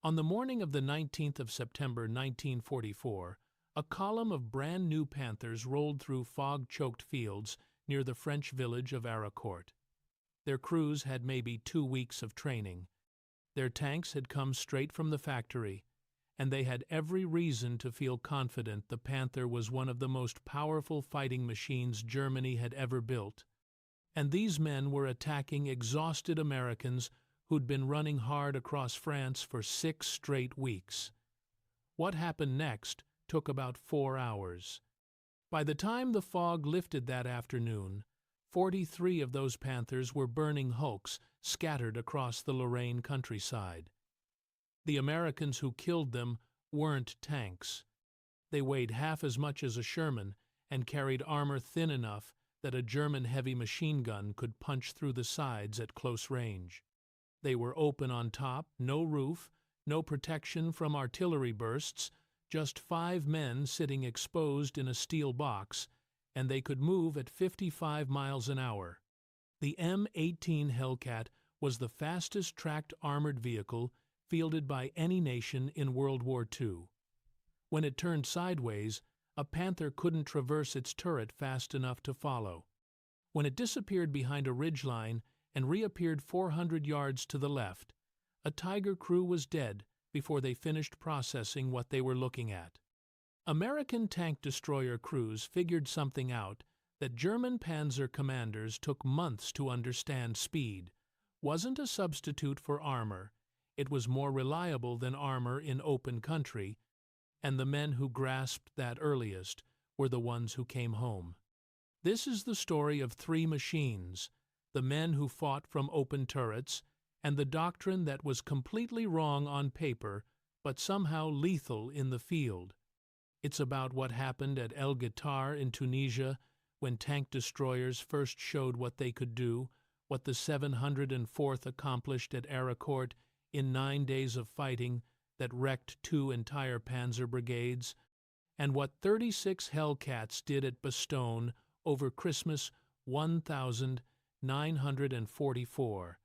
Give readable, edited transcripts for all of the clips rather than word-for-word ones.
On the morning of the 19th of September 1944, a column of brand-new Panthers rolled through fog-choked fields near the French village of Arracourt. Their crews had maybe 2 weeks of training. Their tanks had come straight from the factory, and they had every reason to feel confident the Panther was one of the most powerful fighting machines Germany had ever built. And these men were attacking exhausted Americans who'd been running hard across France for 6 straight weeks. What happened next took about 4 hours. By the time the fog lifted that afternoon, 43 of those Panthers were burning hulks scattered across the Lorraine countryside. The Americans who killed them weren't tanks. They weighed half as much as a Sherman and carried armor thin enough that a German heavy machine gun could punch through the sides at close range. They were open on top, no roof, no protection from artillery bursts, just 5 men sitting exposed in a steel box, and they could move at 55 miles an hour. The M18 Hellcat was the fastest tracked armored vehicle fielded by any nation in World War II. When it turned sideways, a Panther couldn't traverse its turret fast enough to follow. When it disappeared behind a ridgeline and reappeared 400 yards to the left, a Tiger crew was dead before they finished processing what they were looking at. American tank destroyer crews figured something out that German Panzer commanders took months to understand. Speed wasn't a substitute for armor. It was more reliable than armor in open country, and the men who grasped that earliest were the ones who came home. This is the story of 3 machines, the men who fought from open turrets, and the doctrine that was completely wrong on paper but somehow lethal in the field. It's about what happened at El Guitar in Tunisia when tank destroyers first showed what they could do, what the 704th accomplished at Arracourt in 9 days of fighting that wrecked 2 entire Panzer brigades, and what 36 Hellcats did at Bastogne over Christmas 1944,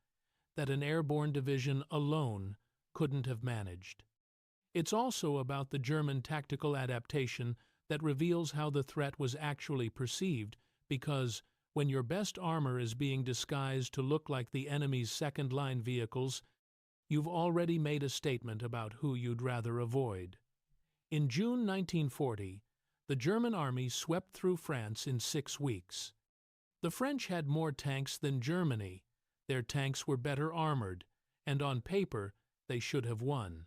that an airborne division alone couldn't have managed. It's also about the German tactical adaptation that reveals how the threat was actually perceived, because when your best armor is being disguised to look like the enemy's second-line vehicles, you've already made a statement about who you'd rather avoid. In June 1940, the German army swept through France in 6 weeks. The French had more tanks than Germany. Their tanks were better armored, and on paper they should have won.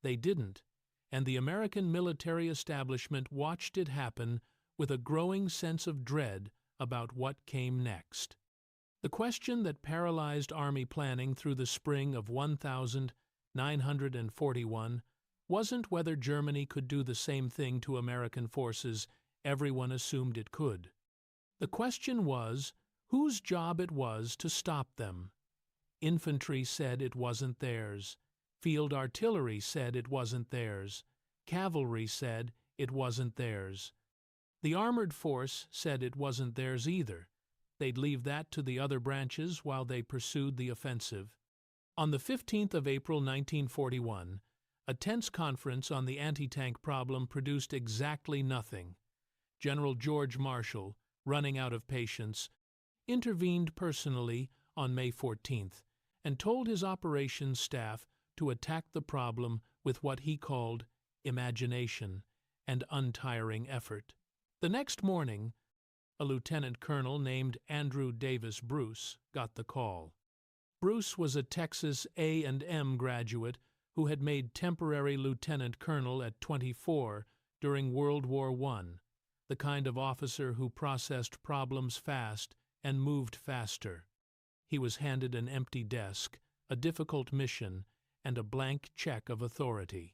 They didn't, and the American military establishment watched it happen with a growing sense of dread about what came next. The question that paralyzed army planning through the spring of 1941 wasn't whether Germany could do the same thing to American forces everyone assumed it could. The question was whose job it was to stop them. Infantry said it wasn't theirs. Field artillery said it wasn't theirs. Cavalry said it wasn't theirs. The armored force said it wasn't theirs either. They'd leave that to the other branches while they pursued the offensive. On the 15th of April 1941, a tense conference on the anti-tank problem produced exactly nothing. General George Marshall, running out of patience, intervened personally on May 14th and told his operations staff to attack the problem with what he called imagination and untiring effort. The next morning, a lieutenant colonel named Andrew Davis Bruce got the call. Bruce was a Texas A&M graduate who had made temporary lieutenant colonel at 24 during World War I, the kind of officer who processed problems fast and moved faster. He was handed an empty desk, a difficult mission, and a blank check of authority.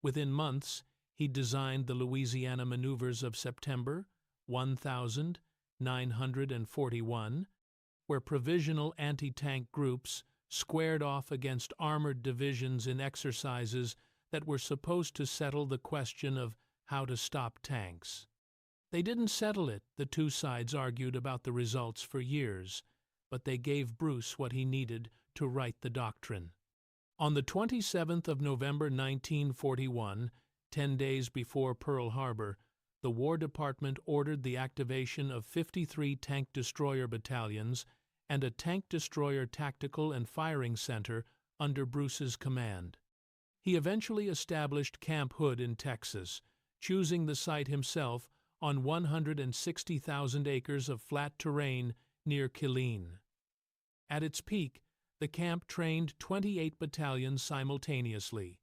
Within months, he designed the Louisiana maneuvers of September 1941, where provisional anti-tank groups squared off against armored divisions in exercises that were supposed to settle the question of how to stop tanks. They didn't settle it, the two sides argued about the results for years, but they gave Bruce what he needed to write the doctrine. On the 27th of November 1941, 10 days before Pearl Harbor, the War Department ordered the activation of 53 tank destroyer battalions and a tank destroyer tactical and firing center under Bruce's command. He eventually established Camp Hood in Texas, choosing the site himself on 160,000 acres of flat terrain near Killeen. At its peak, the camp trained 28 battalions simultaneously.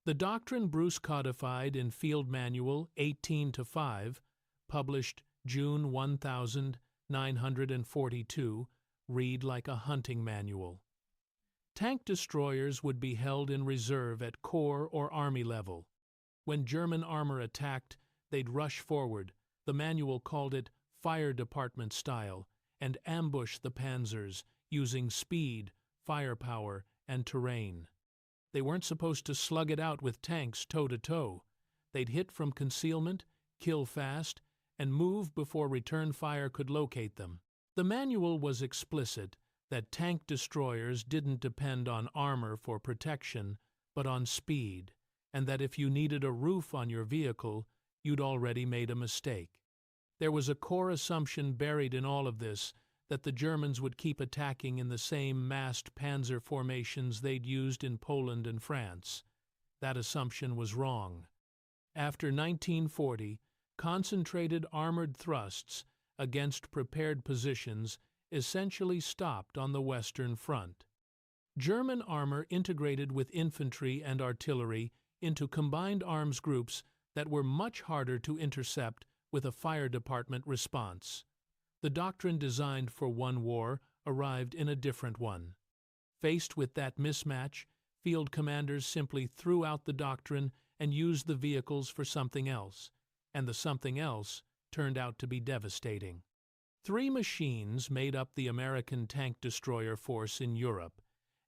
The doctrine Bruce codified in Field Manual 18-5, published June 1942, read like a hunting manual. Tank destroyers would be held in reserve at Corps or Army level. When German armor attacked, they'd rush forward, the manual called it fire department style, and ambush the panzers using speed, firepower, and terrain. They weren't supposed to slug it out with tanks toe-to-toe. They'd hit from concealment, kill fast, and move before return fire could locate them. The manual was explicit that tank destroyers didn't depend on armor for protection, but on speed, and that if you needed a roof on your vehicle, you'd already made a mistake. There was a core assumption buried in all of this, that the Germans would keep attacking in the same massed panzer formations they'd used in Poland and France. That assumption was wrong. After 1940, concentrated armored thrusts against prepared positions essentially stopped on the Western Front. German armor integrated with infantry and artillery into combined arms groups that were much harder to intercept with a fire department response. The doctrine designed for one war arrived in a different one. Faced with that mismatch, field commanders simply threw out the doctrine and used the vehicles for something else, and the something else turned out to be devastating. 3 machines made up the American tank destroyer force in Europe,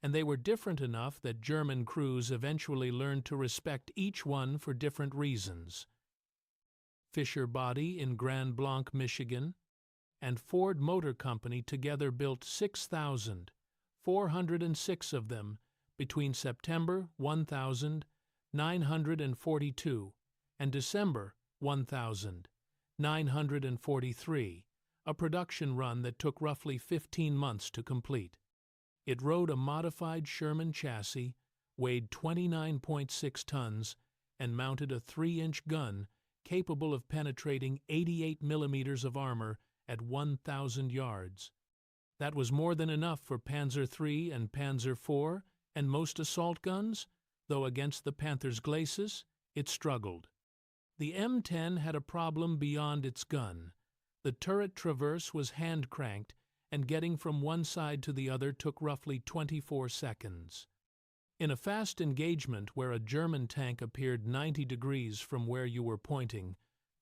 and they were different enough that German crews eventually learned to respect each one for different reasons. Fisher Body in Grand Blanc, Michigan, and Ford Motor Company together built 6,406 of them between September 1942 and December 1943, a production run that took roughly 15 months to complete. It rode a modified Sherman chassis, weighed 29.6 tons, and mounted a 3-inch gun capable of penetrating 88 millimeters of armor at 1,000 yards. That was more than enough for Panzer III and Panzer IV and most assault guns, though against the Panther's glacis, it struggled. The M10 had a problem beyond its gun. The turret traverse was hand-cranked, and getting from one side to the other took roughly 24 seconds. In a fast engagement where a German tank appeared 90 degrees from where you were pointing,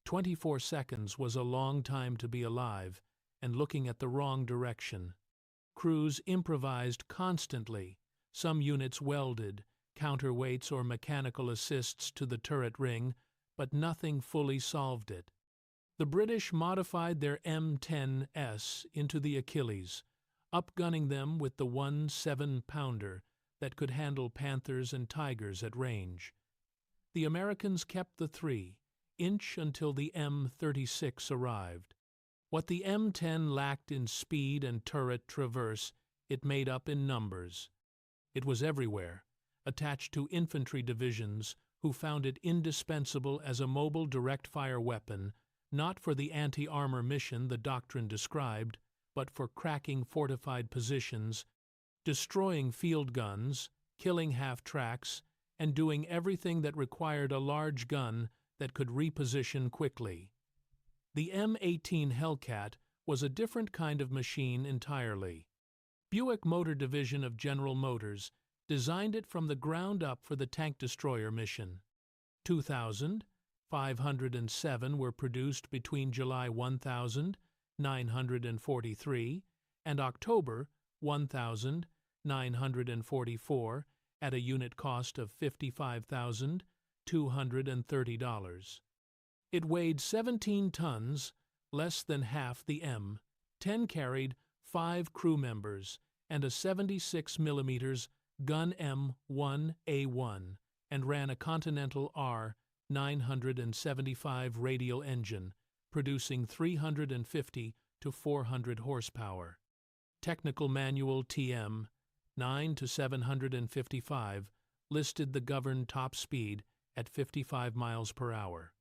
24 seconds was a long time to be alive and looking at the wrong direction. Crews improvised constantly. Some units welded, counterweights or mechanical assists to the turret ring, but nothing fully solved it. The British modified their M10S into the Achilles, upgunning them with the 7-pounder that could handle Panthers and Tigers at range. The Americans kept the 3-inch until the M36 arrived. What the M10 lacked in speed and turret traverse, it made up in numbers. It was everywhere, attached to infantry divisions who found it indispensable as a mobile direct-fire weapon, not for the anti-armor mission the doctrine described, but for cracking fortified positions, destroying field guns, killing half-tracks, and doing everything that required a large gun that could reposition quickly. The M18 Hellcat was a different kind of machine entirely. Buick Motor Division of General Motors designed it from the ground up for the tank destroyer mission. 2,507 were produced between July 1943 and October 1944 at a unit cost of $55,230. It weighed 17 tons, less than half the M10 carried 5 crew members and a 76 mm gun M1A1 and ran a Continental R975 radial engine, producing 350 to 400 horsepower. Technical manual TM 9 to 755 listed the governed top speed at 55 miles per hour.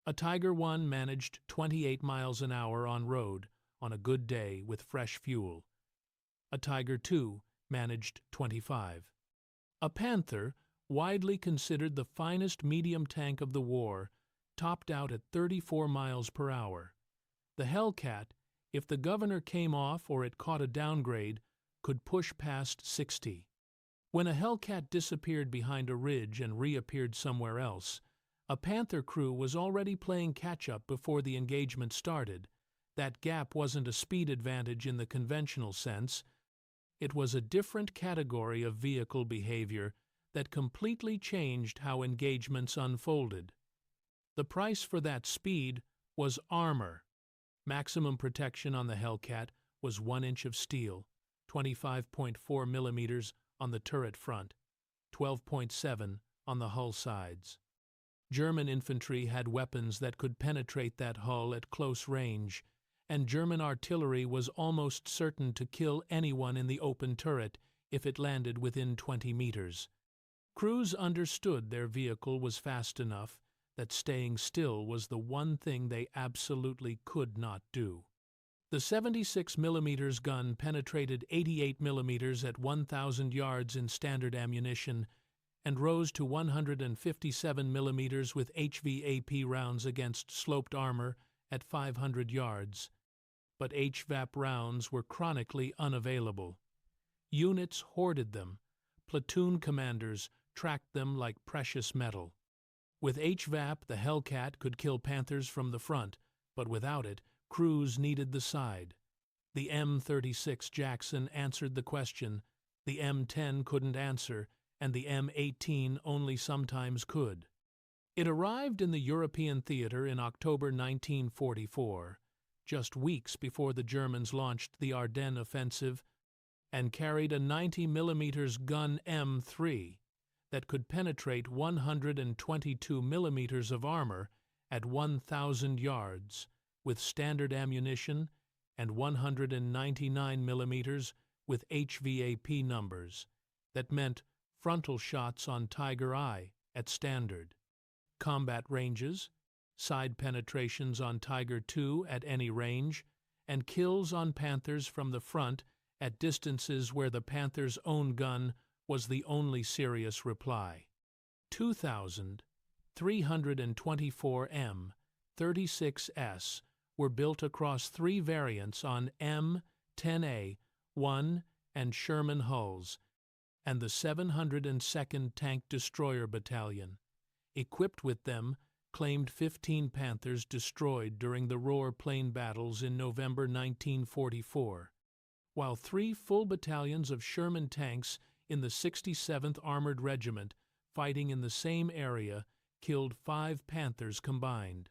A Tiger I managed 28 miles an hour on road on a good day with fresh fuel. A Tiger II managed 25. A Panther, widely considered the finest medium tank of the war, topped out at 34 miles per hour. The Hellcat, if the governor came off or it caught a downgrade, could push past 60. When a Hellcat disappeared behind a ridge and reappeared somewhere else, a Panther crew was already playing catch-up before the engagement started. That gap wasn't a speed advantage in the conventional sense. It was a different category of vehicle behavior that completely changed how engagements unfolded. The price for that speed was armor. Maximum protection on the Hellcat was 1 inch of steel, 25.4 millimeters on the turret front, 12.7 on the hull sides. German infantry had weapons that could penetrate that hull at close range, and German artillery was almost certain to kill anyone in the open turret if it landed within 20 meters. Crews understood their vehicle was fast enough that staying still was the one thing they absolutely could not do. The 76 mm gun penetrated 88 mm at 1,000 yards in standard ammunition and rose to 157 mm with HVAP rounds against sloped armor at 500 yards. But HVAP rounds were chronically unavailable. Units hoarded them. Platoon commanders tracked them like precious metal. With HVAP, the Hellcat could kill Panthers from the front, but without it, crews needed the side. The M36 Jackson answered the question, the M10 couldn't answer, and the M18 only sometimes could. It arrived in the European theater in October 1944, just weeks before the Germans launched the Ardennes offensive, and carried a 90 mm gun M3 that could penetrate 122 millimeters of armor at 1,000 yards with standard ammunition and 199 millimeters with HVAP numbers. That meant frontal shots on Tiger I at standard, combat ranges, side penetrations on Tiger II at any range, and kills on Panthers from the front at distances where the Panther's own gun was the only serious reply. 2,324 M36S were built across 3 variants on M10A1 and Sherman hulls, and the 702nd Tank Destroyer Battalion, equipped with them, claimed 15 Panthers destroyed during the Roer Plain battles in November 1944, while 3 full battalions of Sherman tanks in the 67th Armored Regiment, fighting in the same area, killed 5 Panthers combined.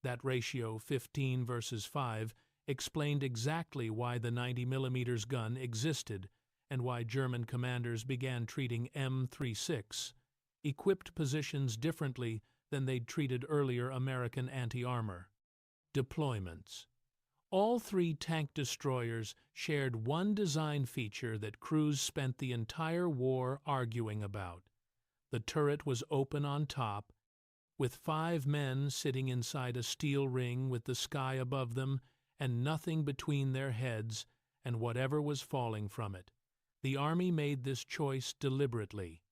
That ratio, 15 versus 5, explained exactly why the 90 mm gun existed and why German commanders began treating M36 equipped positions differently than they'd treated earlier American anti-armor. Deployments. All 3 tank destroyers shared one design feature that crews spent the entire war arguing about. The turret was open on top, with 5 men sitting inside a steel ring with the sky above them and nothing between their heads and whatever was falling from it. The Army made this choice deliberately.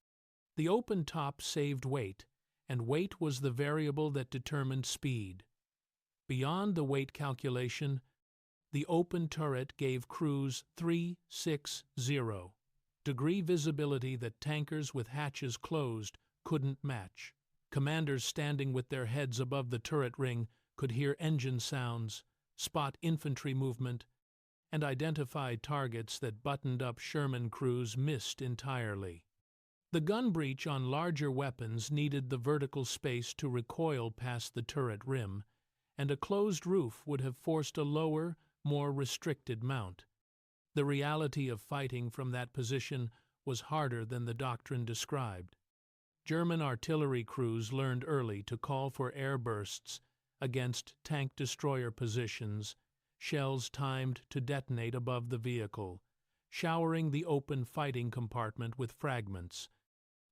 The open top saved weight, and weight was the variable that determined speed. Beyond the weight calculation, the open turret gave crews 360 visibility that tankers with hatches closed couldn't match. Commanders standing with their heads above the turret ring could hear engine sounds, spot infantry movement, and identify targets that buttoned-up Sherman crews missed entirely. The gun breech on larger weapons needed the vertical space to recoil past the turret rim, and a closed roof would have forced a lower, more restricted mount. The reality of fighting from that position was harder than the doctrine described. German artillery crews learned early to call for air bursts against tank destroyer positions, shells timed to detonate above the vehicle, showering the open fighting compartment with fragments.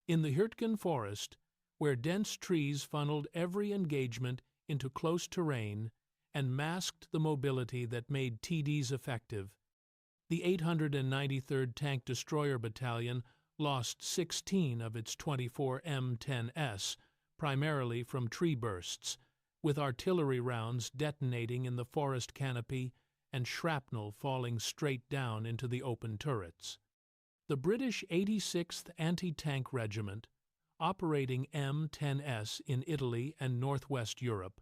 In the Hürtgen forest, where dense trees funneled every engagement into close terrain and masked the mobility that made TDs effective, the 893rd Tank Destroyer Battalion lost 16 of its 24 M10s, primarily from tree bursts, with artillery rounds detonating in the forest canopy and shrapnel falling straight down into the open turrets. The British 86th Anti-Tank Regiment, operating M10s in Italy and northwest Europe,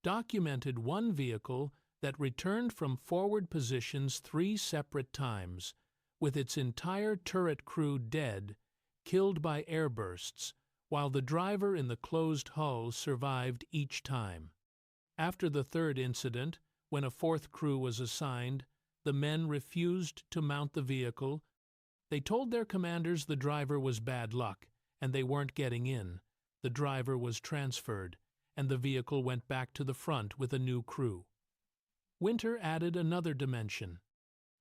documented one vehicle that returned from forward positions 3 separate times, with its entire turret crew dead, killed by airbursts, while the driver in the closed hull survived each time. After the third incident, when a fourth crew was assigned, the men refused to mount the vehicle. They told their commanders the driver was bad luck, and they weren't getting in. The driver was transferred, and the vehicle went back to the front with a new crew. Winter added another dimension.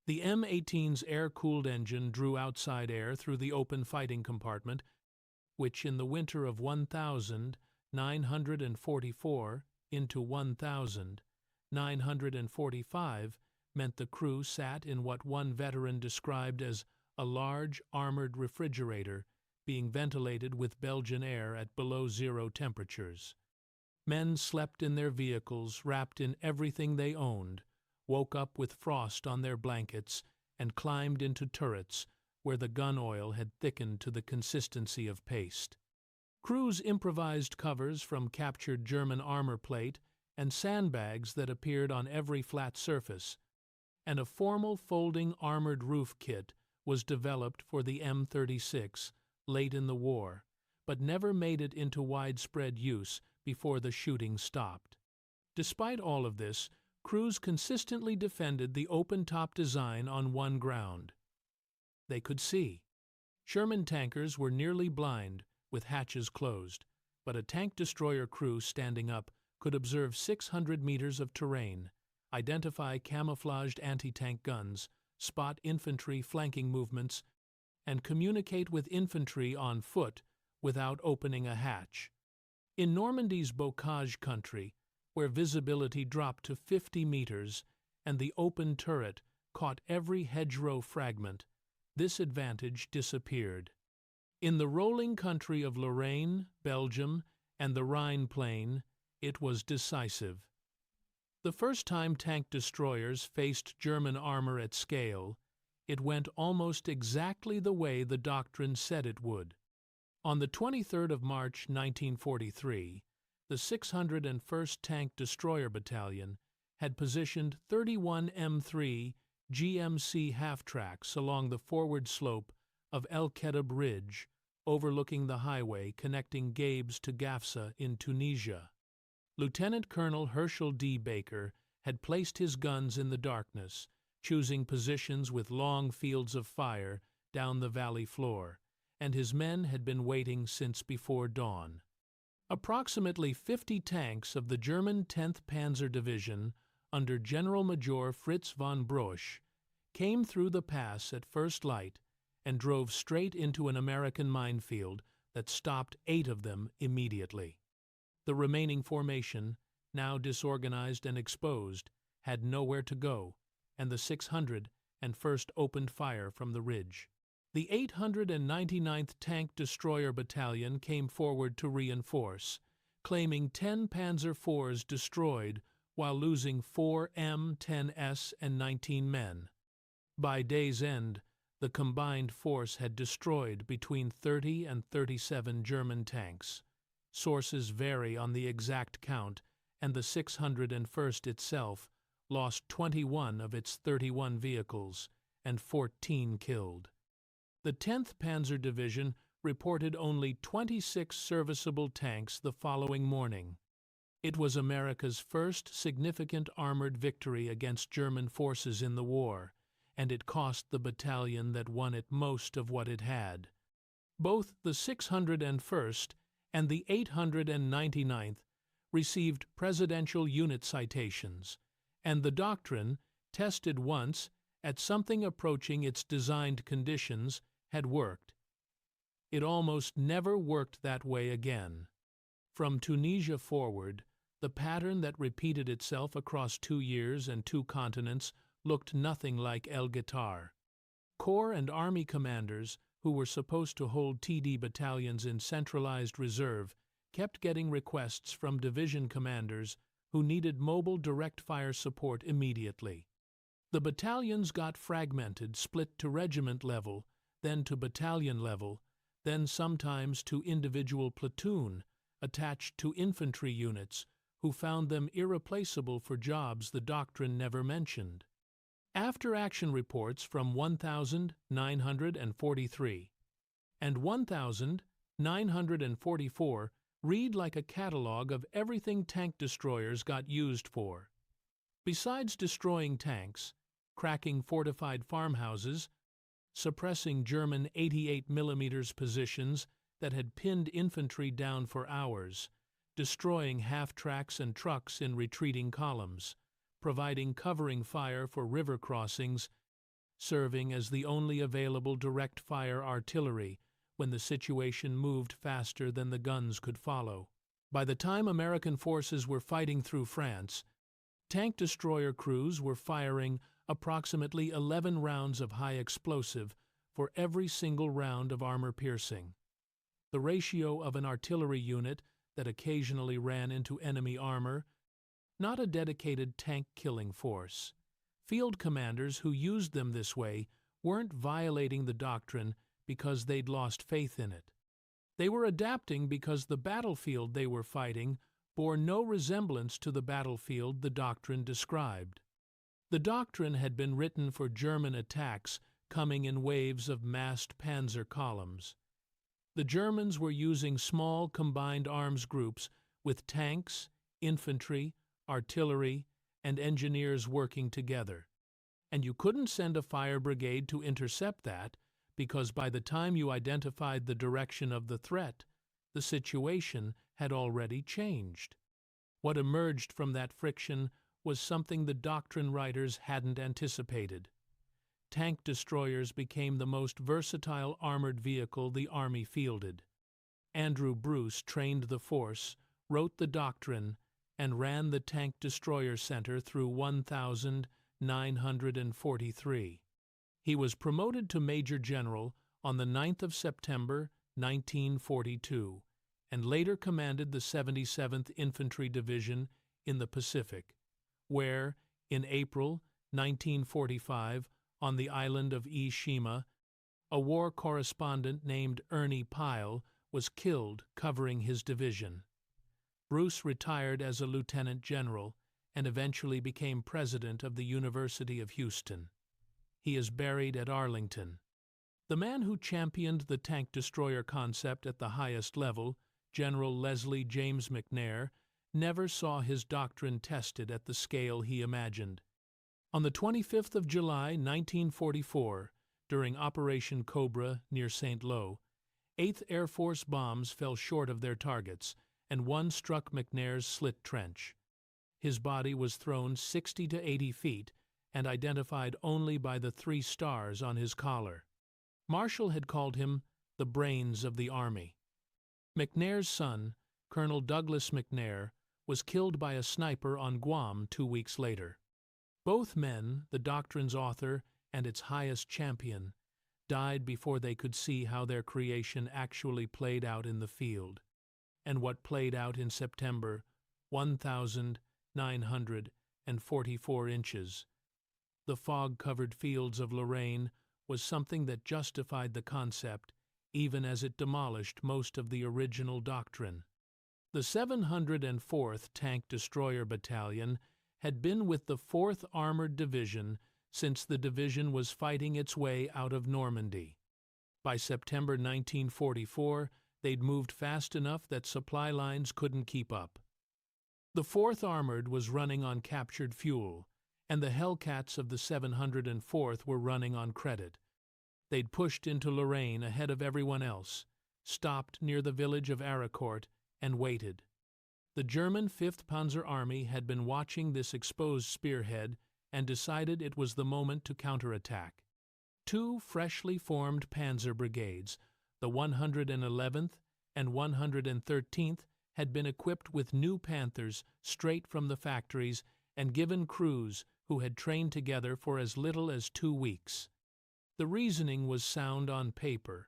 The M18's air-cooled engine drew outside air through the open fighting compartment, which in the winter of 1944 into 1945 meant the crew sat in what one veteran described as a large armored refrigerator being ventilated with Belgian air at below zero temperatures. Men slept in their vehicles, wrapped in everything they owned, woke up with frost on their blankets, and climbed into turrets where the gun oil had thickened to the consistency of paste. Crews improvised covers from captured German armor plate and sandbags that appeared on every flat surface, and a formal folding armored roof kit was developed for the M36 late in the war, but never made it into widespread use before the shooting stopped. Despite all of this, crews consistently defended the open-top design on one ground. They could see. Sherman tankers were nearly blind, with hatches closed, but a tank destroyer crew standing up could observe 600 meters of terrain, identify camouflaged anti-tank guns, spot infantry flanking movements, and communicate with infantry on foot without opening a hatch. In Normandy's bocage country, where visibility dropped to 50 meters and the open turret caught every hedgerow fragment, this advantage disappeared. In the rolling country of Lorraine, Belgium, and the Rhine Plain, it was decisive. The first time tank destroyers faced German armor at scale, it went almost exactly the way the doctrine said it would. On the 23rd of March 1943, the 601st Tank Destroyer Battalion had positioned 31 M3 GMC half-tracks along the forward slope of El Kedab Ridge, overlooking the highway connecting Gabes to Gafsa in Tunisia. Lieutenant Colonel Herschel D. Baker had placed his guns in the darkness, choosing positions with long fields of fire down the valley floor, and his men had been waiting since before dawn. Approximately 50 tanks of the German 10th Panzer Division under General Major Fritz von Brosch came through the pass at first light and drove straight into an American minefield that stopped 8 of them immediately. The remaining formation, now disorganized and exposed, had nowhere to go, and the 601st opened fire from the ridge. The 899th Tank Destroyer Battalion came forward to reinforce, claiming 10 Panzer IVs destroyed while losing 4 M10s and 19 men. By day's end, the combined force had destroyed between 30 and 37 German tanks. Sources vary on the exact count, and the 601st itself lost 21 of its 31 vehicles and 14 killed. The 10th Panzer Division reported only 26 serviceable tanks the following morning. It was America's first significant armored victory against German forces in the war, and it cost the battalion that won it most of what it had. Both the 601st and the 899th received Presidential Unit citations, and the doctrine, tested once at something approaching its designed conditions, had worked. It almost never worked that way again. From Tunisia forward, the pattern that repeated itself across 2 years and 2 continents looked nothing like El Guitar. Corps and Army commanders, who were supposed to hold TD battalions in centralized reserve, kept getting requests from division commanders who needed mobile direct-fire support immediately. The battalions got fragmented, split to regiment level, then to battalion level, then sometimes to individual platoon, attached to infantry units, who found them irreplaceable for jobs the doctrine never mentioned. After-action reports from 1,943 and 1,944 read like a catalog of everything tank destroyers got used for. Besides destroying tanks, cracking fortified farmhouses, suppressing German 88mm positions that had pinned infantry down for hours, destroying half-tracks and trucks in retreating columns, providing covering fire for river crossings, serving as the only available direct-fire artillery when the situation moved faster than the guns could follow. By the time American forces were fighting through France, tank destroyer crews were firing approximately 11 rounds of high explosive for every single round of armor-piercing. The ratio of an artillery unit that occasionally ran into enemy armor, not a dedicated tank-killing force. Field commanders who used them this way weren't violating the doctrine because they'd lost faith in it. They were adapting because the battlefield they were fighting bore no resemblance to the battlefield the doctrine described. The doctrine had been written for German attacks coming in waves of massed panzer columns. The Germans were using small combined arms groups with tanks, infantry, artillery, and engineers working together. And you couldn't send a fire brigade to intercept that because by the time you identified the direction of the threat, the situation had already changed. What emerged from that friction was something the doctrine writers hadn't anticipated. Tank destroyers became the most versatile armored vehicle the Army fielded. Andrew Bruce trained the force, wrote the doctrine, and ran the Tank Destroyer Center through 1,943. He was promoted to Major General on the 9th of September, 1942, and later commanded the 77th Infantry Division in the Pacific, where, in April 1945, on the island of Ii Shima, a war correspondent named Ernie Pyle was killed covering his division. Bruce retired as a lieutenant general and eventually became president of the University of Houston. He is buried at Arlington. The man who championed the tank destroyer concept at the highest level, General Leslie James McNair, never saw his doctrine tested at the scale he imagined. On the 25th of July, 1944, during Operation Cobra near St. Lo, 8th Air Force bombs fell short of their targets, and one struck McNair's slit trench. His body was thrown 60 to 80 feet and identified only by the 3 stars on his collar. Marshall had called him the brains of the Army. McNair's son, Colonel Douglas McNair, was killed by a sniper on Guam 2 weeks later. Both men, the doctrine's author and its highest champion, died before they could see how their creation actually played out in the field. And what played out in September, 1,944 inches. The fog-covered fields of Lorraine was something that justified the concept, even as it demolished most of the original doctrine. The 704th Tank Destroyer Battalion had been with the 4th Armored Division since the division was fighting its way out of Normandy. By September 1944, they'd moved fast enough that supply lines couldn't keep up. The 4th Armored was running on captured fuel, and the Hellcats of the 704th were running on credit. They'd pushed into Lorraine ahead of everyone else, stopped near the village of Arracourt, and waited. The German 5th Panzer Army had been watching this exposed spearhead and decided it was the moment to counterattack. Two freshly formed panzer brigades, the 111th and 113th, had been equipped with new Panthers straight from the factories and given crews who had trained together for as little as 2 weeks. The reasoning was sound on paper: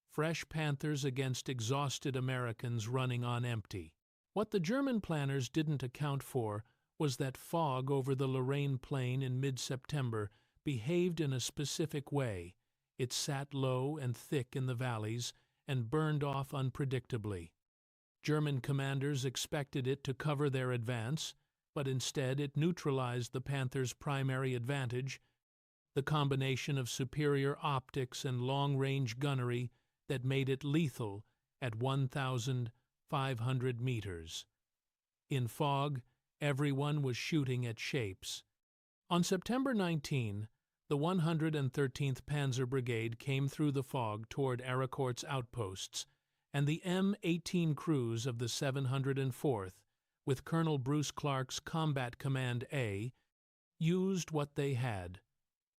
fresh Panthers against exhausted Americans running on empty. What the German planners didn't account for was that fog over the Roer Plain in mid-September behaved in a specific way. It sat low and thick in the valleys and burned off unpredictably. German commanders expected it to cover their advance, but instead it neutralized the Panthers' primary advantage, the combination of superior optics and long-range gunnery that made it lethal at 1,500 meters. In fog, everyone was shooting at shapes. On September 19, the 113th Panzer Brigade came through the fog toward Arracourt's outposts, and the M18 crews of the 704th, with Colonel Bruce Clark's Combat Command A, used what they had: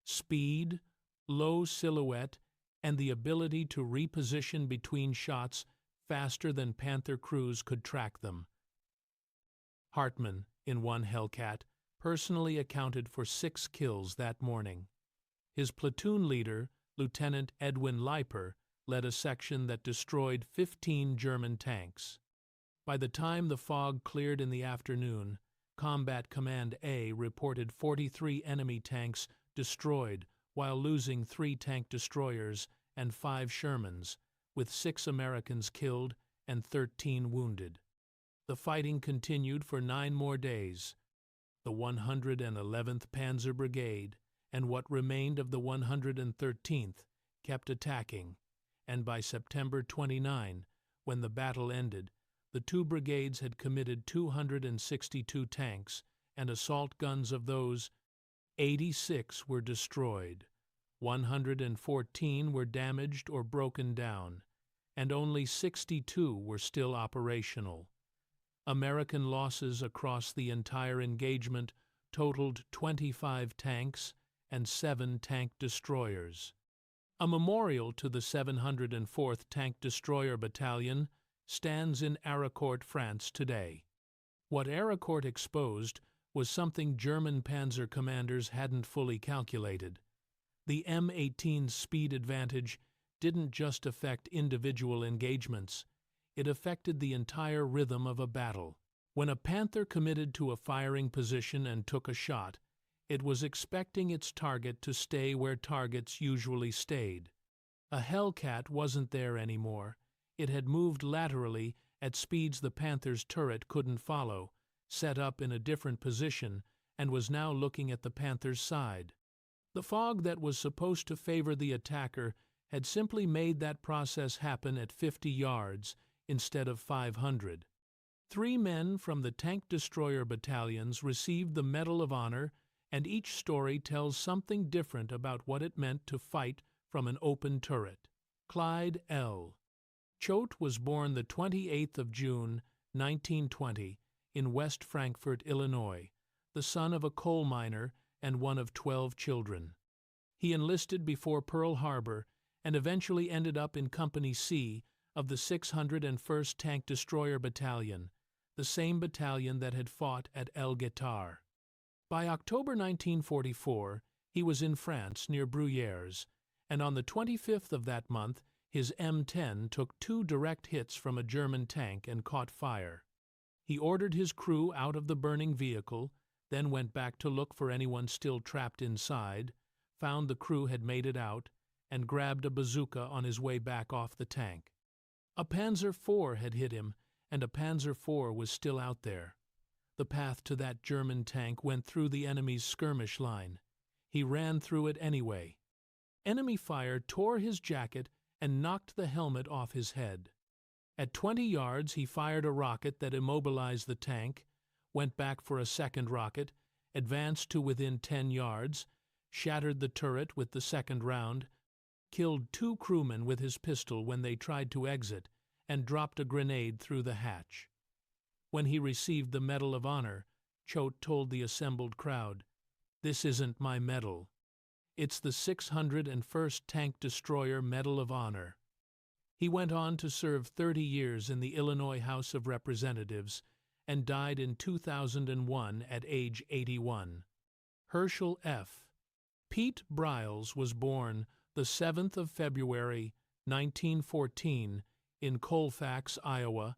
speed, low silhouette, and the ability to reposition between shots faster than Panther crews could track them. Hartmann, in one Hellcat, personally accounted for 6 kills that morning. His platoon leader, Lieutenant Edwin Leiper, led a section that destroyed 15 German tanks. By the time the fog cleared in the afternoon, Combat Command A reported 43 enemy tanks destroyed while losing 3 tank destroyers and 5 Shermans, with 6 Americans killed and 13 wounded. The fighting continued for 9 more days. The 111th Panzer Brigade and what remained of the 113th kept attacking, and by September 29, when the battle ended, the 2 brigades had committed 262 tanks, and assault guns of those, 86 were destroyed, 114 were damaged or broken down, and only 62 were still operational. American losses across the entire engagement totaled 25 tanks and 7 tank destroyers. A memorial to the 704th Tank Destroyer Battalion stands in Arracourt, France today. What Arracourt exposed was something German Panzer commanders hadn't fully calculated. The M18's speed advantage didn't just affect individual engagements, it affected the entire rhythm of a battle. When a Panther committed to a firing position and took a shot, it was expecting its target to stay where targets usually stayed. A Hellcat wasn't there anymore. It had moved laterally at speeds the Panther's turret couldn't follow, set up in a different position, and was now looking at the Panther's side. The fog that was supposed to favor the attacker had simply made that process happen at 50 yards instead of 500. 3 men from the tank destroyer battalions received the Medal of Honor, and each story tells something different about what it meant to fight from an open turret. Clyde L. Choate was born the 28th of June, 1920, in West Frankfort, Illinois, the son of a coal miner and one of 12 children. He enlisted before Pearl Harbor and eventually ended up in Company C of the 601st Tank Destroyer Battalion, the same battalion that had fought at El Guetar. By October 1944, he was in France near Bruyères, and on the 25th of that month, his M10 took 2 direct hits from a German tank and caught fire. He ordered his crew out of the burning vehicle, then went back to look for anyone still trapped inside, found the crew had made it out, and grabbed a bazooka on his way back off the tank. A Panzer IV had hit him, and a Panzer IV was still out there. The path to that German tank went through the enemy's skirmish line. He ran through it anyway. Enemy fire tore his jacket and knocked the helmet off his head. At 20 yards, he fired a rocket that immobilized the tank, went back for a second rocket, advanced to within 10 yards, shattered the turret with the second round, killed 2 crewmen with his pistol when they tried to exit, and dropped a grenade through the hatch. When he received the Medal of Honor, Choate told the assembled crowd, "This isn't my medal. It's the 601st Tank Destroyer Medal of Honor." He went on to serve 30 years in the Illinois House of Representatives and died in 2001 at age 81. Herschel F. Pete Briles was born the 7th of February, 1914, in Colfax, Iowa,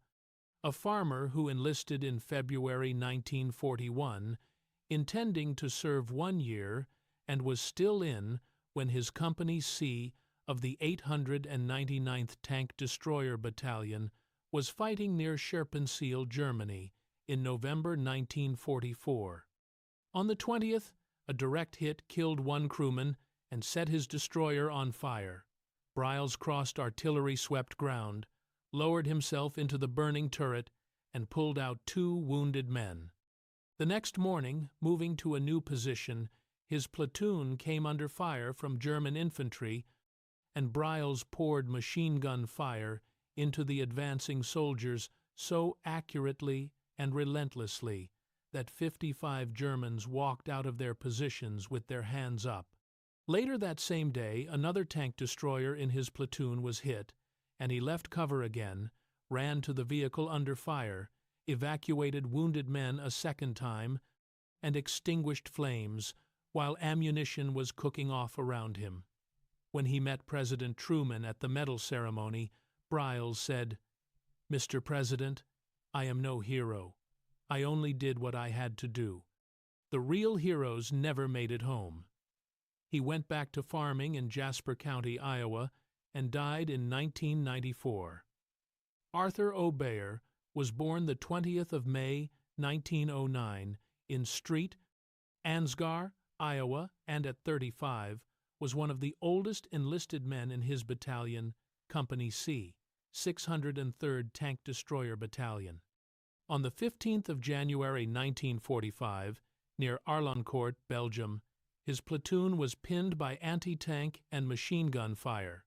a farmer who enlisted in February 1941, intending to serve 1 year, and was still in when his Company C of the 899th Tank Destroyer Battalion was fighting near Sherpensiel, Germany, in November 1944. On the 20th, a direct hit killed 1 crewman and set his destroyer on fire. Briles crossed artillery-swept ground, lowered himself into the burning turret, and pulled out 2 wounded men. The next morning, moving to a new position, his platoon came under fire from German infantry, and Briles poured machine gun fire into the advancing soldiers so accurately and relentlessly that 55 Germans walked out of their positions with their hands up. Later that same day, another tank destroyer in his platoon was hit, and he left cover again, ran to the vehicle under fire, evacuated wounded men a second time, and extinguished flames while ammunition was cooking off around him. When he met President Truman at the medal ceremony, Briles said, "Mr. President, I am no hero. I only did what I had to do. The real heroes never made it home." He went back to farming in Jasper County, Iowa, and died in 1994. Arthur O'Bear was born the 20th of May, 1909, in Street, Ansgar, Iowa, and at 35, was one of the oldest enlisted men in his battalion, Company C, 603rd Tank Destroyer Battalion. On the 15th of January 1945, near Arracourt, Belgium, his platoon was pinned by anti-tank and machine gun fire.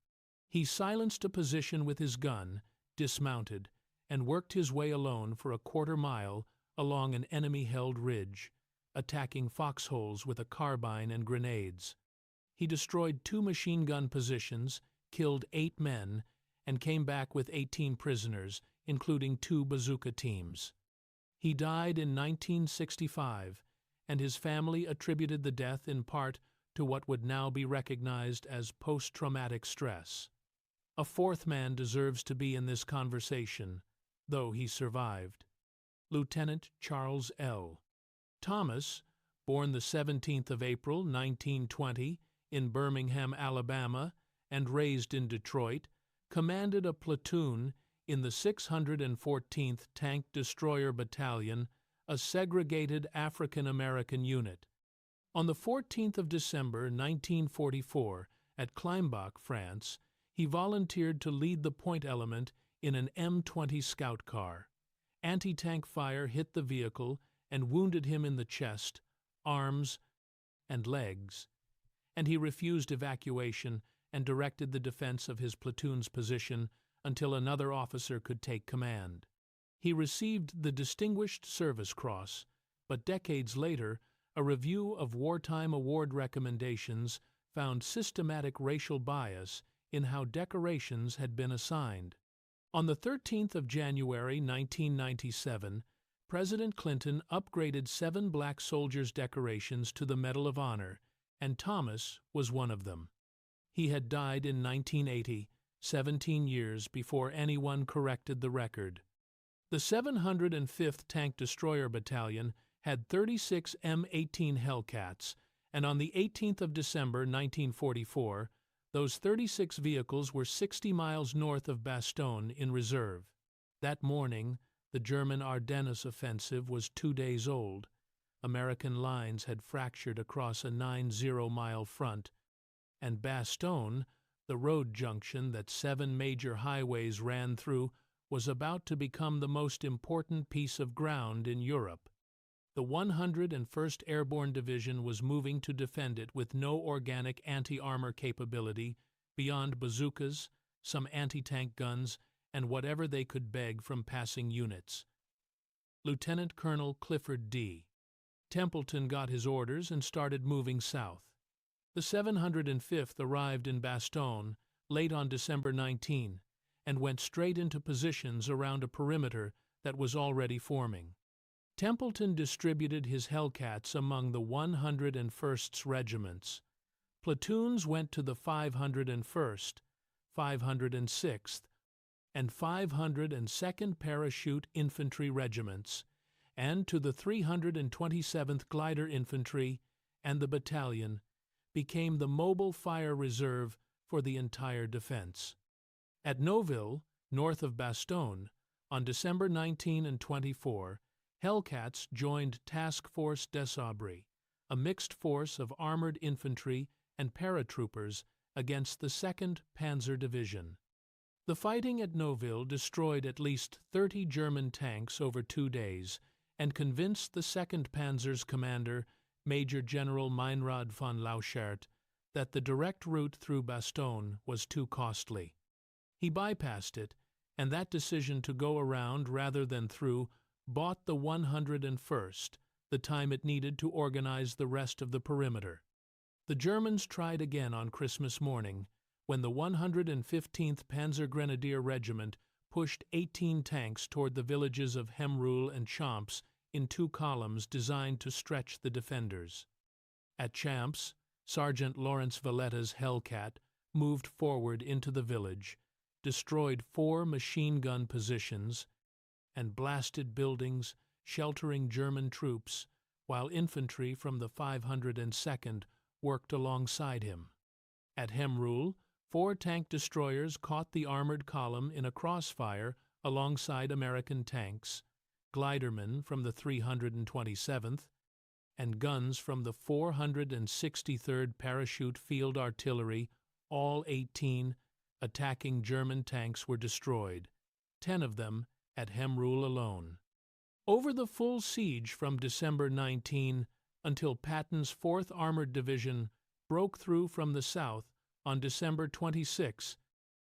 He silenced a position with his gun, dismounted, and worked his way alone for a quarter-mile along an enemy-held ridge, attacking foxholes with a carbine and grenades. He destroyed 2 machine gun positions, killed 8 men, and came back with 18 prisoners, including 2 bazooka teams. He died in 1965, and his family attributed the death in part to what would now be recognized as post-traumatic stress. A 4th man deserves to be in this conversation, though he survived. Lieutenant Charles L. Thomas, born the 17th of April, 1920, in Birmingham, Alabama, and raised in Detroit, commanded a platoon in the 614th Tank Destroyer Battalion, a segregated African-American unit. On the 14th of December, 1944, at Kleimbach, France, he volunteered to lead the point element in an M20 scout car. Anti-tank fire hit the vehicle and wounded him in the chest, arms, and legs, and he refused evacuation and directed the defense of his platoon's position until another officer could take command. He received the Distinguished Service Cross, but decades later, a review of wartime award recommendations found systematic racial bias in how decorations had been assigned. On the 13th of January 1997, President Clinton upgraded 7 black soldiers' decorations to the Medal of Honor, and Thomas was one of them. He had died in 1980, 17 years before anyone corrected the record. The 705th Tank Destroyer Battalion had 36 M18 Hellcats, and on the 18th of December 1944, those 36 vehicles were 60 miles north of Bastogne in reserve. That morning, the German Ardennes offensive was 2 days old. American lines had fractured across a 90-mile front, and Bastogne, the road junction that 7 major highways ran through, was about to become the most important piece of ground in Europe. The 101st Airborne Division was moving to defend it with no organic anti-armor capability beyond bazookas, some anti-tank guns, and whatever they could beg from passing units. Lieutenant Colonel Clifford D. Templeton got his orders and started moving south. The 705th arrived in Bastogne late on December 19 and went straight into positions around a perimeter that was already forming. Templeton distributed his Hellcats among the 101st regiments. Platoons went to the 501st, 506th, and 502nd Parachute Infantry Regiments, and to the 327th Glider Infantry and the battalion, became the mobile fire reserve for the entire defense. At Neuville, north of Bastogne, on December 19 and 24, Hellcats joined Task Force des Aubrais, a mixed force of armored infantry and paratroopers against the 2nd Panzer Division. The fighting at Neuville destroyed at least 30 German tanks over 2 days and convinced the 2nd Panzer's commander, Major General Meinrad von Lauchert, that the direct route through Bastogne was too costly. He bypassed it, and that decision to go around rather than through bought the 101st the time it needed to organize the rest of the perimeter. The Germans tried again on Christmas morning, when the 115th Panzer Grenadier Regiment pushed 18 tanks toward the villages of Hemrul and Champs in 2 columns designed to stretch the defenders. At Champs, Sergeant Lawrence Valletta's Hellcat moved forward into the village, destroyed 4 machine gun positions, and blasted buildings sheltering German troops, while infantry from the 502nd worked alongside him. At Hemrul, 4 tank destroyers caught the armored column in a crossfire alongside American tanks, glidermen from the 327th, and guns from the 463rd Parachute Field Artillery, all 18 attacking German tanks were destroyed, 10 of them at Hemrul alone. Over the full siege from December 19 until Patton's 4th Armored Division broke through from the south on December 26,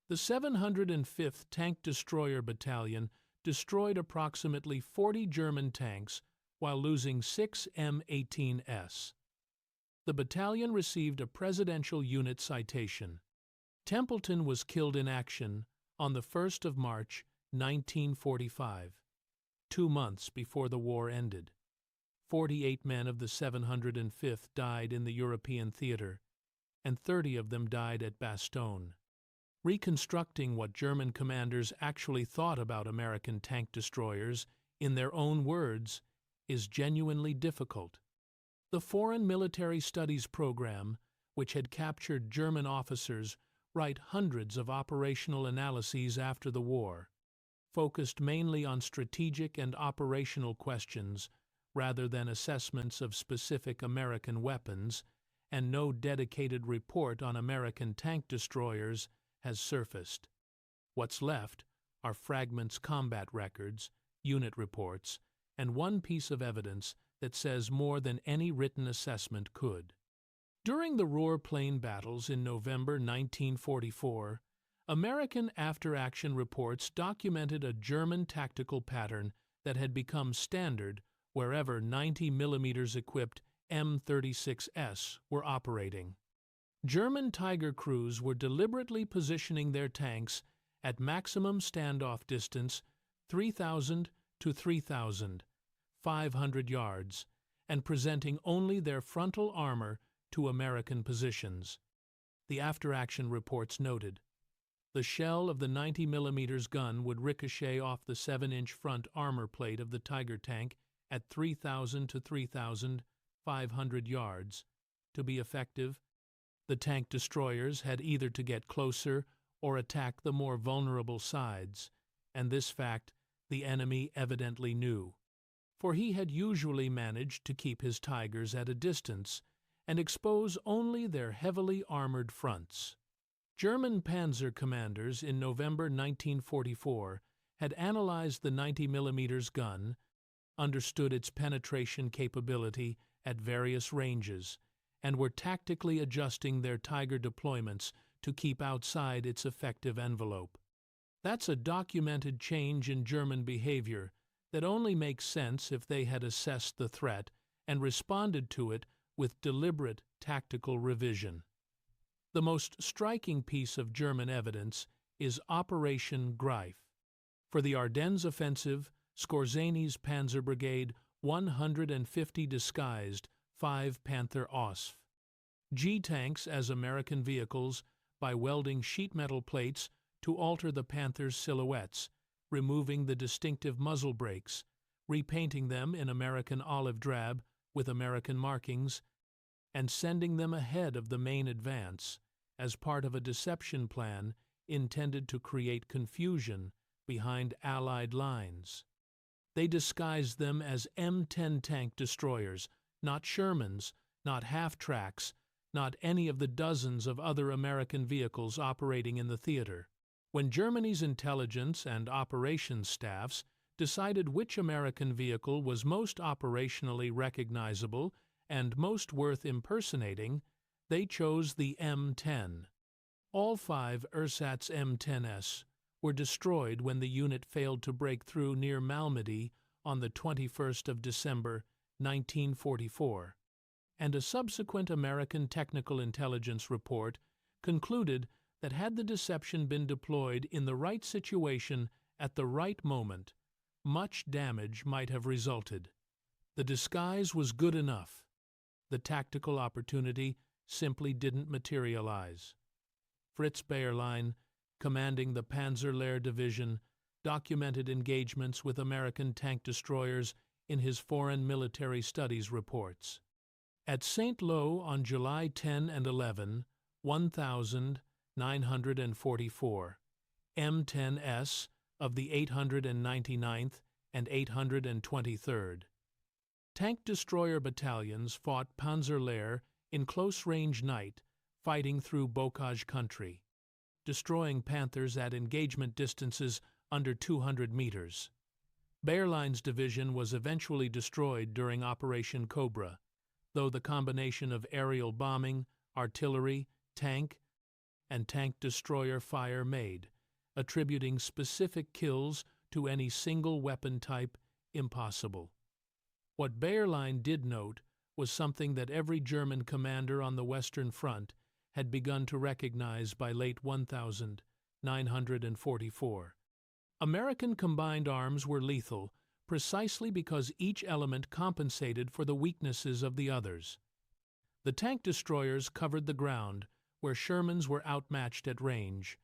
the 705th Tank Destroyer Battalion destroyed approximately 40 German tanks while losing 6 M18s. The battalion received a Presidential Unit Citation. Templeton was killed in action on the 1st of March, 1945, 2 months before the war ended. 48 men of the 705th died in the European theater, and 30 of them died at Bastogne. Reconstructing what German commanders actually thought about American tank destroyers in their own words is genuinely difficult. The Foreign Military Studies program, which had captured German officers write hundreds of operational analyses after the war, focused mainly on strategic and operational questions rather than assessments of specific American weapons, and no dedicated report on American tank destroyers has surfaced. What's left are fragments combat records, unit reports, and one piece of evidence that says more than any written assessment could. During the Roer Plain battles in November 1944, American after-action reports documented a German tactical pattern that had become standard wherever 90 mm equipped M36s were operating. German Tiger crews were deliberately positioning their tanks at maximum standoff distance 3,000 to 3,500 yards and presenting only their frontal armor to American positions. The after-action reports noted. The shell of the 90 mm gun would ricochet off the 7-inch front armor plate of the Tiger tank at 3,000 to 3,500 yards. To be effective, the tank destroyers had either to get closer or attack the more vulnerable sides, and this fact the enemy evidently knew, for he had usually managed to keep his Tigers at a distance and expose only their heavily armored fronts. German Panzer commanders in November 1944 had analyzed the 90 mm gun understood its penetration capability at various ranges and were tactically adjusting their Tiger deployments to keep outside its effective envelope. That's a documented change in German behavior that only makes sense if they had assessed the threat and responded to it with deliberate tactical revision. The most striking piece of German evidence is Operation Greif. For the Ardennes offensive, Skorzény's Panzer Brigade 150 disguised 5 Panther OSF G-tanks as American vehicles by welding sheet metal plates to alter the Panther's silhouettes, removing the distinctive muzzle brakes, repainting them in American olive drab with American markings, and sending them ahead of the main advance as part of a deception plan intended to create confusion behind Allied lines. They disguised them as M10 tank destroyers, not Shermans, not half-tracks, not any of the dozens of other American vehicles operating in the theater. When Germany's intelligence and operations staffs decided which American vehicle was most operationally recognizable and most worth impersonating, they chose the M10. All 5 ersatz M10s were destroyed when the unit failed to break through near Malmedy on the 21st of December, 1944, and a subsequent American technical intelligence report concluded that had the deception been deployed in the right situation at the right moment, much damage might have resulted. The disguise was good enough. The tactical opportunity simply didn't materialize. Fritz Bayerlein, commanding the Panzerlehr Division, documented engagements with American tank destroyers in his Foreign Military Studies reports. At St. Lo on July 10 and 11, 1,944 M10s of the 899th and 823rd. Tank destroyer battalions fought Panzerlehr in close-range night, fighting through bocage country, destroying Panthers at engagement distances under 200 meters. Bayerlein's division was eventually destroyed during Operation Cobra, though the combination of aerial bombing, artillery, tank, and tank destroyer fire made, attributing specific kills to any single weapon type impossible. What Bayerlein did note was something that every German commander on the Western Front had begun to recognize by late 1944. American combined arms were lethal precisely because each element compensated for the weaknesses of the others. The tank destroyers covered the ground where Shermans were outmatched at range.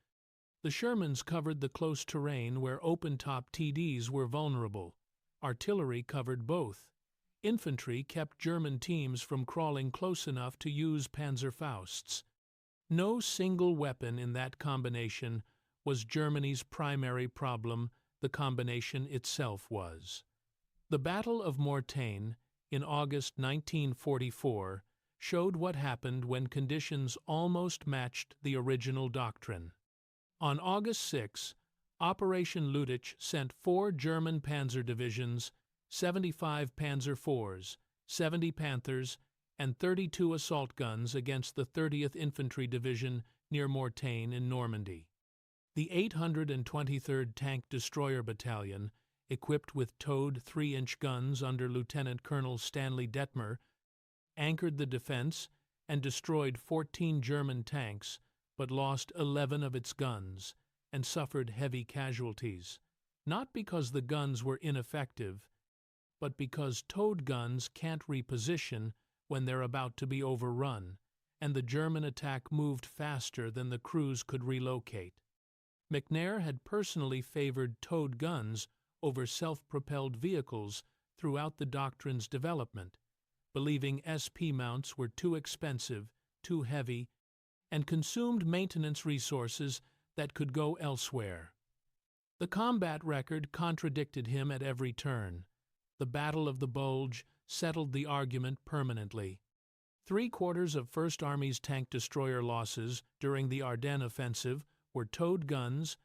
The Shermans covered the close terrain where open-top TDs were vulnerable. Artillery covered both. Infantry kept German teams from crawling close enough to use Panzerfausts. No single weapon in that combination was Germany's primary problem. The combination itself was. The Battle of Mortain in August 1944 showed what happened when conditions almost matched the original doctrine. On August 6, Operation Lüttich sent 4 German Panzer divisions, 75 Panzer IVs, 70 Panthers, and 32 assault guns against the 30th Infantry Division near Mortain in Normandy. The 823rd Tank Destroyer Battalion, equipped with towed 3-inch guns under Lieutenant Colonel Stanley Detmer, anchored the defense and destroyed 14 German tanks, but lost 11 of its guns and suffered heavy casualties, not because the guns were ineffective, but because towed guns can't reposition when they're about to be overrun, and the German attack moved faster than the crews could relocate. McNair had personally favored towed guns over self-propelled vehicles throughout the doctrine's development, believing SP mounts were too expensive, too heavy, and consumed maintenance resources that could go elsewhere. The combat record contradicted him at every turn. The Battle of the Bulge settled the argument permanently. 3/4 of First Army's tank destroyer losses during the Ardennes offensive were towed guns.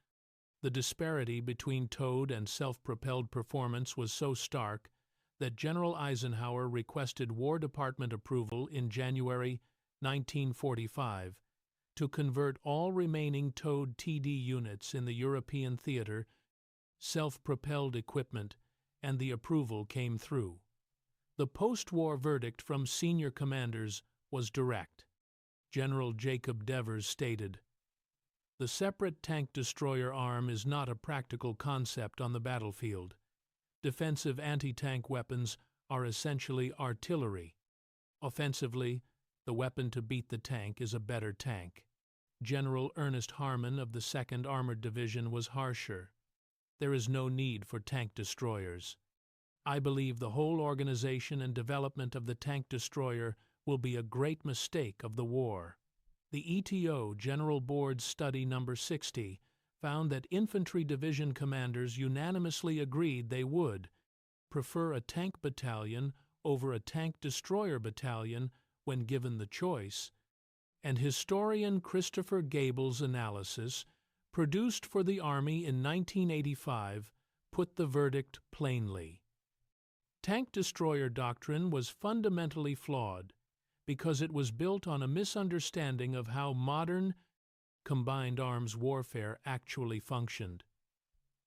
The disparity between towed and self-propelled performance was so stark that General Eisenhower requested War Department approval in January 1945 to convert all remaining towed TD units in the European theater self-propelled equipment, and the approval came through. The post-war verdict from senior commanders was direct. General Jacob Devers stated, "The separate tank destroyer arm is not a practical concept on the battlefield. Defensive anti-tank weapons are essentially artillery. Offensively, the weapon to beat the tank is a better tank." General Ernest Harmon of the 2nd Armored Division was harsher. "There is no need for tank destroyers. I believe the whole organization and development of the tank destroyer will be a great mistake of the war." The ETO General Board Study No. 60 found that infantry division commanders unanimously agreed they would prefer a tank battalion over a tank destroyer battalion when given the choice, and historian Christopher Gable's analysis, produced for the Army in 1985, put the verdict plainly. Tank destroyer doctrine was fundamentally flawed because it was built on a misunderstanding of how modern combined arms warfare actually functioned.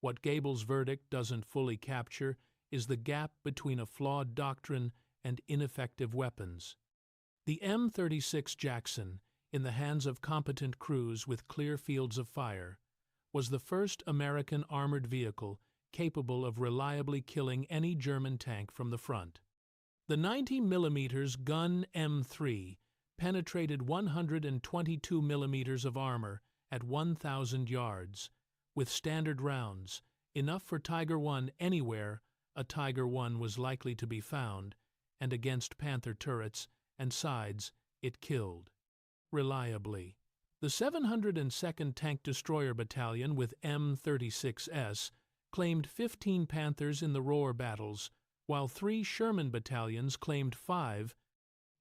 What Gable's verdict doesn't fully capture is the gap between a flawed doctrine and ineffective weapons. The M36 Jackson, in the hands of competent crews with clear fields of fire, was the first American armored vehicle capable of reliably killing any German tank from the front. The 90 mm gun M3 penetrated 122 mm of armor at 1,000 yards, with standard rounds, enough for Tiger I anywhere a Tiger I was likely to be found, and against Panther turrets and sides it killed reliably. The 702nd Tank Destroyer Battalion with M36s claimed 15 Panthers in the Roer battles, while 3 Sherman battalions claimed 5,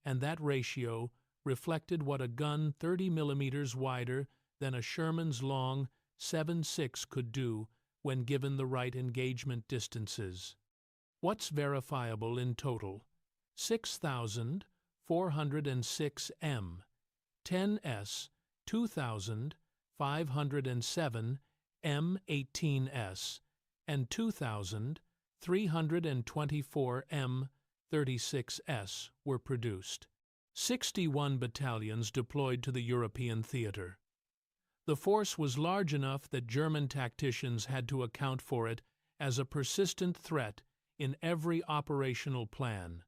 and that ratio reflected what a gun 30 mm wider than a Sherman's long 7.6 could do when given the right engagement distances. What's verifiable in total? 6,406 M, 10s, 2,507 M18s, and 2,324 M36s were produced. 61 battalions deployed to the European theater. The force was large enough that German tacticians had to account for it as a persistent threat in every operational plan.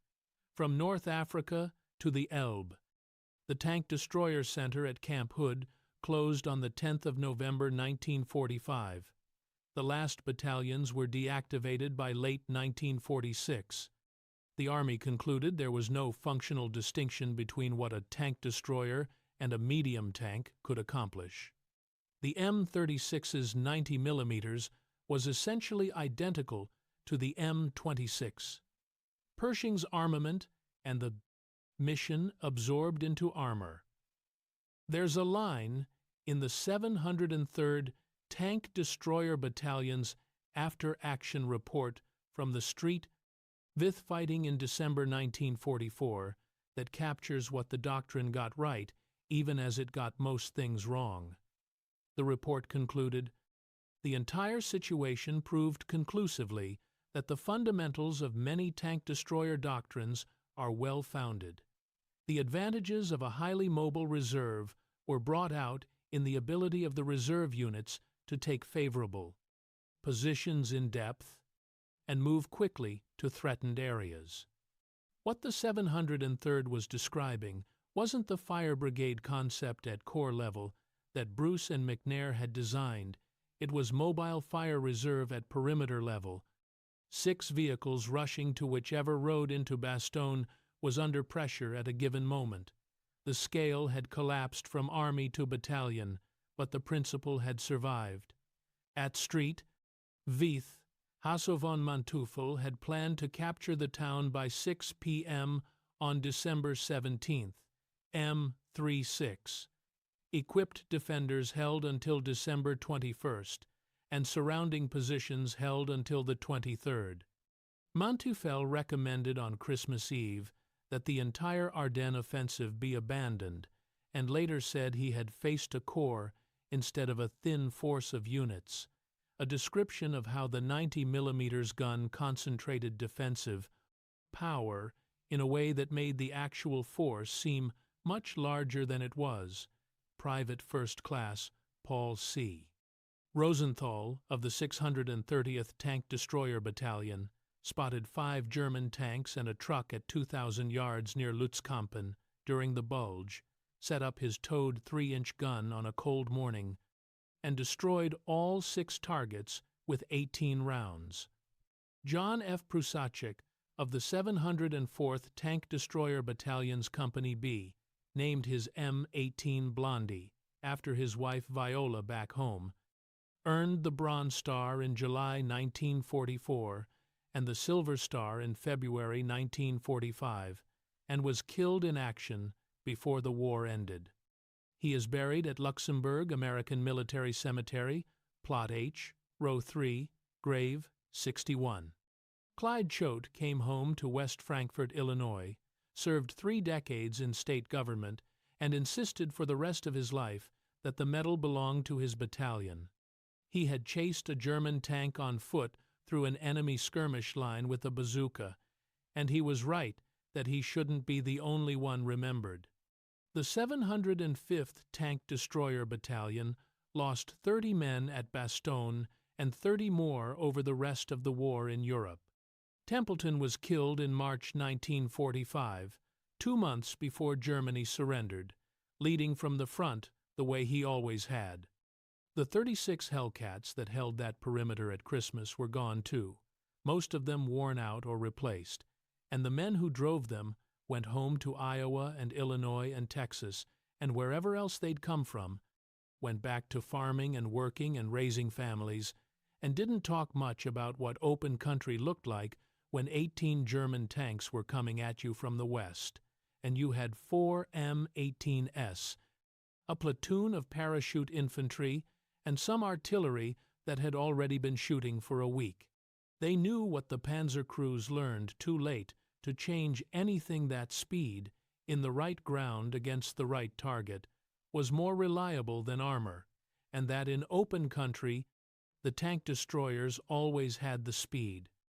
From North Africa to the Elbe, the Tank Destroyer Center at Camp Hood closed on the 10th of November 1945. The last battalions were deactivated by late 1946. The Army concluded there was no functional distinction between what a tank destroyer and a medium tank could accomplish. The M36's 90 mm was essentially identical to the M26. Pershing's armament and the mission absorbed into armor. There's a line in the 703rd Tank Destroyer Battalion's after-action report from the street with fighting in December 1944 that captures what the doctrine got right, even as it got most things wrong. The report concluded, "The entire situation proved conclusively that the fundamentals of many tank destroyer doctrines are well-founded. The advantages of a highly mobile reserve were brought out in the ability of the reserve units to take favorable positions in depth and move quickly to threatened areas." What the 703rd was describing wasn't the fire brigade concept at corps level that Bruce and McNair had designed. It was mobile fire reserve at perimeter level, 6 vehicles rushing to whichever road into Bastogne was under pressure at a given moment. The scale had collapsed from army to battalion, but the principle had survived. At Street, Vieth, Hasso von Manteuffel had planned to capture the town by 6 p.m. on December 17th, M36. Equipped defenders held until December 21st, and surrounding positions held until the 23rd. Manteuffel recommended on Christmas Eve that the entire Ardennes offensive be abandoned, and later said he had faced a corps instead of a thin force of units, a description of how the 90mm gun concentrated defensive power in a way that made the actual force seem much larger than it was. Private First Class Paul C. Rosenthal of the 630th Tank Destroyer Battalion spotted 5 German tanks and a truck at 2,000 yards near Lutzkampen during the Bulge, set up his towed 3-inch gun on a cold morning, and destroyed all 6 targets with 18 rounds. John F. Prusacek of the 704th Tank Destroyer Battalion's Company B named his M18 Blondie after his wife Viola back home, earned the Bronze Star in July 1944 and the Silver Star in February 1945, and was killed in action before the war ended. He is buried at Luxembourg American Military Cemetery, Plot H, Row 3, Grave 61. Clyde Choate came home to West Frankfort, Illinois, served 3 decades in state government, and insisted for the rest of his life that the medal belonged to his battalion. He had chased a German tank on foot through an enemy skirmish line with a bazooka, and he was right that he shouldn't be the only one remembered. The 705th Tank Destroyer Battalion lost 30 men at Bastogne and 30 more over the rest of the war in Europe. Templeton was killed in March 1945, 2 months before Germany surrendered, leading from the front the way he always had. The 36 Hellcats that held that perimeter at Christmas were gone too, most of them worn out or replaced, and the men who drove them went home to Iowa and Illinois and Texas, and wherever else they'd come from, went back to farming and working and raising families, and didn't talk much about what open country looked like when 18 German tanks were coming at you from the west, and you had 4 M18s, a platoon of parachute infantry, and some artillery that had already been shooting for a week. They knew what the Panzer crews learned too late to change anything that speed, in the right ground against the right target, was more reliable than armor, and that in open country the tank destroyers always had the speed.